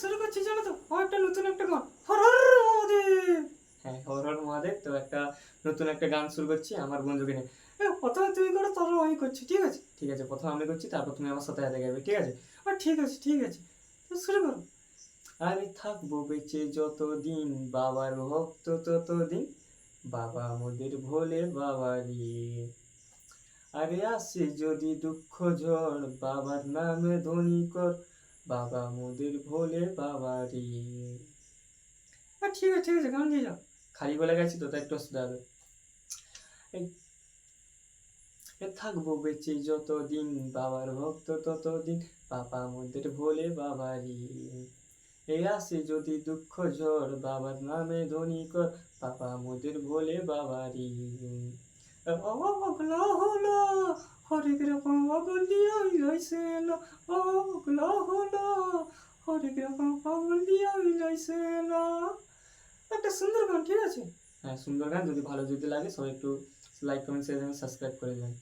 শুরু করছি জানো তো, একটা নতুন একটা গান, হরর মহাদেব। হ্যাঁ, হরর মহাদেব। তো একটা নতুন একটা গান শুরু করছি আমার বন্ধুকে নিয়ে। প্রথমে তুমি করো, তারপর আমি করছি, ঠিক আছে? ঠিক আছে, প্রথমে আমি করছি, তারপর তুমি আমার সাথে সাথে গাইবে, ঠিক আছে? ঠিক আছে, ঠিক আছে, তো শুরু করো। আরে থাকবো বেঁচে যতদিন, বাবার ভক্ত ততদিন, বাবা মোদের ভোলে বাবারি। আরে আসে যদি দুঃখ ঝড়, বাবার নামে ধ্বনি কর, বাবা মোদের ভোলে বাবারি। ঠিক আছে, ঠিক আছে, গান দিয়ে যাও। খালি বলে গেছি তো, তাই একটু অসুবিধা হবে। এই থাকবো বেঁচে যতদিন, বাবার ভক্ত ততদিন, বাবা মোদের ভোলে বাবারি। এই আসে যদি দুঃখ ঝড়, বাবার নামে ধ্বনি কর, বাবা মোদের ভোলে বাবারি। ওগলা হলো হরেক রকম অগলিয়া লইছে এলো, ওগলা হলো হরেক রকম অগলিয়া লইছে এলো। একটা সুন্দর গান, ঠিক আছে? হ্যাঁ, সুন্দর গান। যদি ভালো যদি লাগে সবাই একটু লাইক কমেন্ট শেয়ার সাবস্ক্রাইব করে দেবেন।